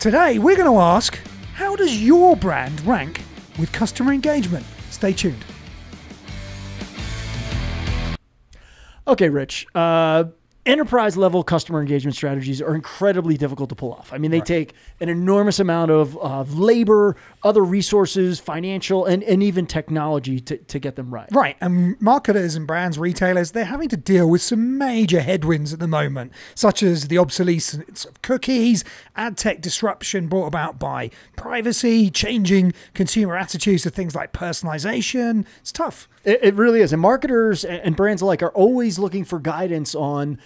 Today, we're going to ask, how does your brand rank with customer engagement? Stay tuned. Okay, Rich. Enterprise level customer engagement strategies are incredibly difficult to pull off. I mean, they take an enormous amount of labor, other resources, financial, and even technology to get them right. Right. And marketers and brands, retailers, they're having to deal with some major headwinds at the moment, such as the obsolescence of cookies, ad tech disruption brought about by privacy, changing consumer attitudes to things like personalization. It's tough. It really is. And marketers and brands alike are always looking for guidance on,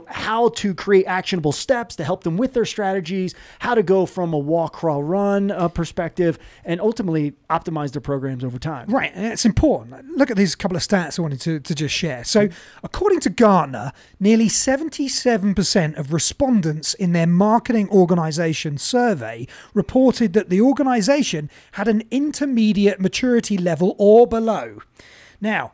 how to create actionable steps to help them with their strategies, how to go from a walk, crawl, run perspective, and ultimately optimize their programs over time. Right. And it's important. Look at these couple of stats I wanted to just share. So according to Gartner, nearly 77% of respondents in their marketing organization survey reported that the organization had an intermediate maturity level or below. Now,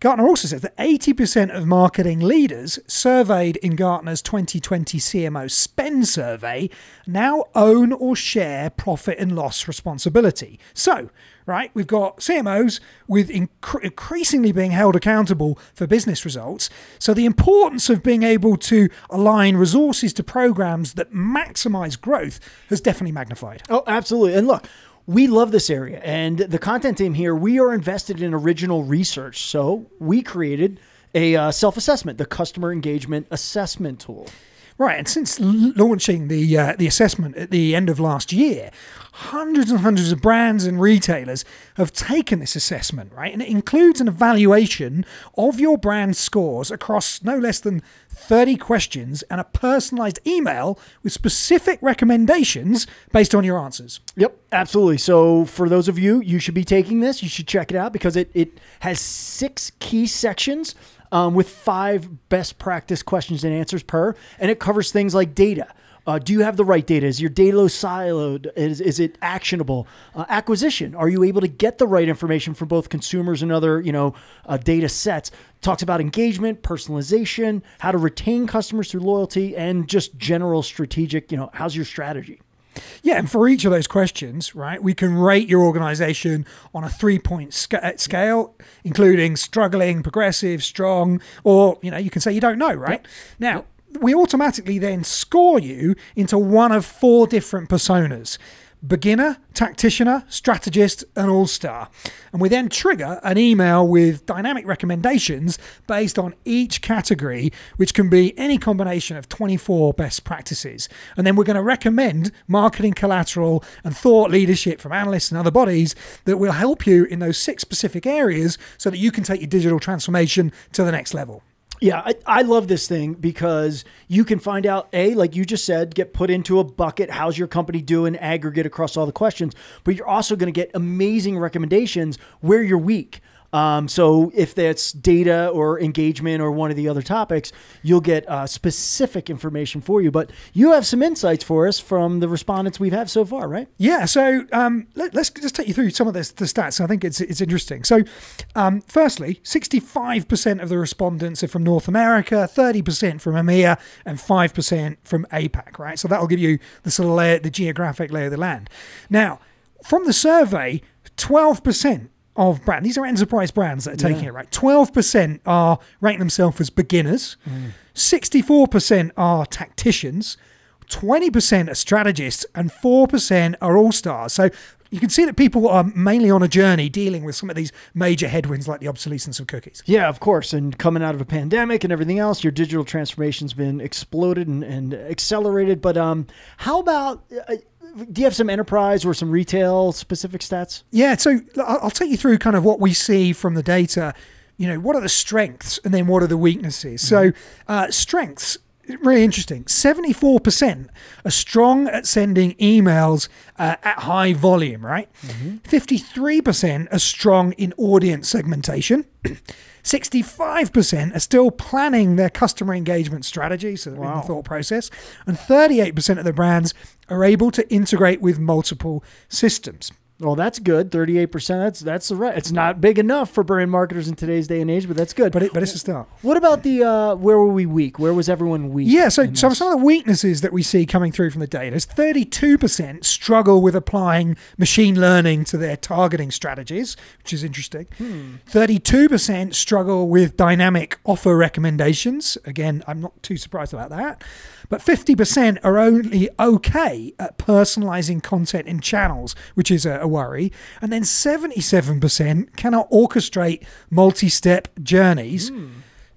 Gartner also says that 80% of marketing leaders surveyed in Gartner's 2020 CMO spend survey now own or share profit and loss responsibility. So, right, we've got CMOs with increasingly being held accountable for business results. So the importance of being able to align resources to programs that maximize growth has definitely magnified. Oh, absolutely. And look, we love this area, and the content team here, we are invested in original research. So we created a self-assessment, the customer engagement assessment tool. Right, and since launching the assessment at the end of last year, hundreds and hundreds of brands and retailers have taken this assessment, right? And it includes an evaluation of your brand scores across no less than 30 questions and a personalized email with specific recommendations based on your answers. Yep, absolutely. So for those of you, you should be taking this. You should check it out because it has 6 key sections with 5 best practice questions and answers per, and it covers things like data. Do you have the right data? Is your data siloed? Is it actionable? Acquisition. Are you able to get the right information from both consumers and other, data sets? Talks about engagement, personalization, how to retain customers through loyalty, and just general strategic, how's your strategy? Yeah, and for each of those questions, right, we can rate your organization on a 3-point scale, including struggling, progressive, strong, or, you can say you don't know, right? Yep. Now, we automatically then score you into one of 4 different personas: beginner, tacticianer, strategist, and all-star. And we then trigger an email with dynamic recommendations based on each category, which can be any combination of 24 best practices. And then we're going to recommend marketing collateral and thought leadership from analysts and other bodies that will help you in those 6 specific areas so that you can take your digital transformation to the next level. Yeah, I love this thing because you can find out, like you just said, get put into a bucket. How's your company doing? Aggregate across all the questions. But you're also going to get amazing recommendations where you're weak. So if that's data or engagement or one of the other topics, you'll get specific information for you. But you have some insights for us from the respondents we've had so far, right? Yeah. So let's just take you through some of the stats. I think it's interesting. So firstly, 65% of the respondents are from North America, 30% from EMEA, and 5% from APAC, right? So that'll give you the sort of the geographic lay of the land. Now, from the survey, 12% of brands, these are enterprise brands that are taking it, right? 12% are rank themselves as beginners, 64% are tacticians, 20% are strategists, and 4% are all-stars. So you can see that people are mainly on a journey dealing with some of these major headwinds like the obsolescence of cookies. Yeah, of course. And coming out of a pandemic and everything else, your digital transformation's been exploded and accelerated. But how about... do you have some enterprise or some retail specific stats? Yeah, so I'll take you through kind of what we see from the data. What are the strengths and then what are the weaknesses? So strengths, really interesting. 74% are strong at sending emails at high volume, right? 53% are strong in audience segmentation. 65% are still planning their customer engagement strategy, so in the thought process, and 38% of the brands are able to integrate with multiple systems. Well, that's good. 38%. That's the right. It's not big enough for brand marketers in today's day and age, but that's good. But it's a start. What about the where were we weak? Where was everyone weak? Yeah, so some of the weaknesses that we see coming through from the data is 32% struggle with applying machine learning to their targeting strategies, which is interesting. 32% struggle with dynamic offer recommendations. Again, I'm not too surprised about that. But 50% are only okay at personalizing content in channels, which is a worry. And then 77% cannot orchestrate multi-step journeys.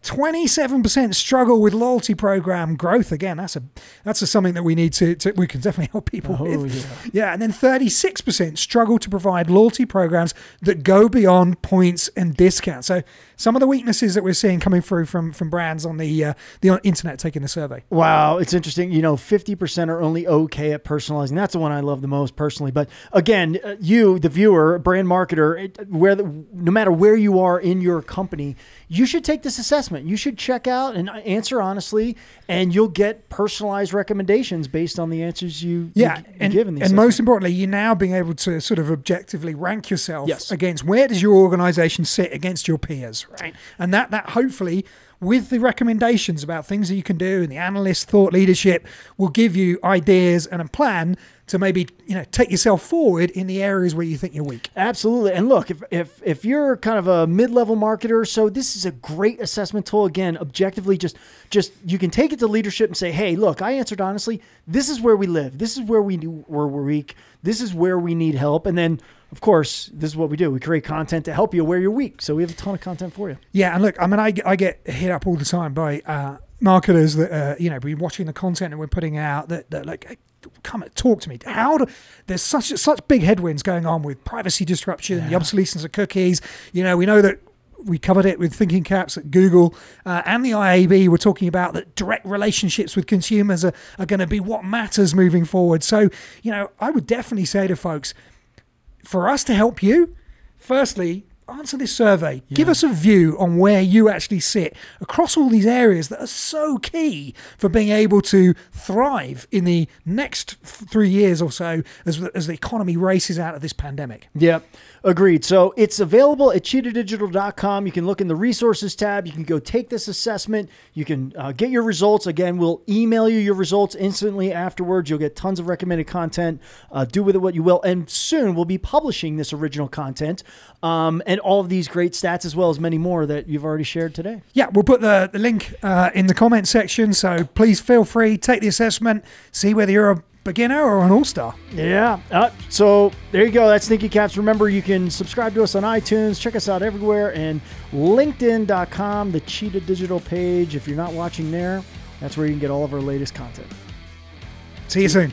27% struggle with loyalty program growth. Again, that's something that we need to we can definitely help people with. Yeah, and then 36% struggle to provide loyalty programs that go beyond points and discounts. So some of the weaknesses that we're seeing coming through from brands on the internet taking the survey. Wow, it's interesting. 50% are only okay at personalizing. That's the one I love the most personally. But again, you, the viewer, brand marketer, no matter where you are in your company, you should take this assessment. You should check out and answer honestly, and you'll get personalized recommendations based on the answers you give in the assessment. And most importantly, you're now being able to sort of objectively rank yourself against where does your organization sit against your peers, right? And that hopefully, with the recommendations about things that you can do and the analyst thought leadership will give you ideas and a plan to maybe take yourself forward in the areas where you think you're weak. Absolutely. And look, if you're kind of a mid-level marketer, so this is a great assessment tool. Again, objectively, just you can take it to leadership and say, hey, look, I answered honestly. This is where we live. This is where we're weak. This is where we need help. And then, of course, this is what we do. We create content to help you where you're weak. So we have a ton of content for you. Yeah, and look, I mean, I get hit up all the time by marketers that be watching the content that we're putting out that like, hey, come talk to me. There's such big headwinds going on with privacy disruption, the obsolescence of cookies. We know that we covered it with thinking caps at Google and the IAB. We're talking about that direct relationships with consumers are going to be what matters moving forward. So, I would definitely say to folks, for us to help you, firstly, answer this survey. Yeah. Give us a view on where you actually sit across all these areas that are so key for being able to thrive in the next 3 years or so as the economy races out of this pandemic. Yep. Agreed. So it's available at CHEETAHdigital.com. You can look in the resources tab. You can go take this assessment. You can get your results. Again, we'll email you your results instantly afterwards. You'll get tons of recommended content. Do with it what you will. And soon we'll be publishing this original content and all of these great stats as well as many more that you've already shared today. Yeah, we'll put the link in the comment section. So please feel free, take the assessment, see whether you're a beginner or an all-star. Yeah. So there you go. That's Thinking Caps. Remember, you can subscribe to us on iTunes. Check us out everywhere. And LinkedIn.com, the Cheetah Digital page. If you're not watching there, that's where you can get all of our latest content. See you soon.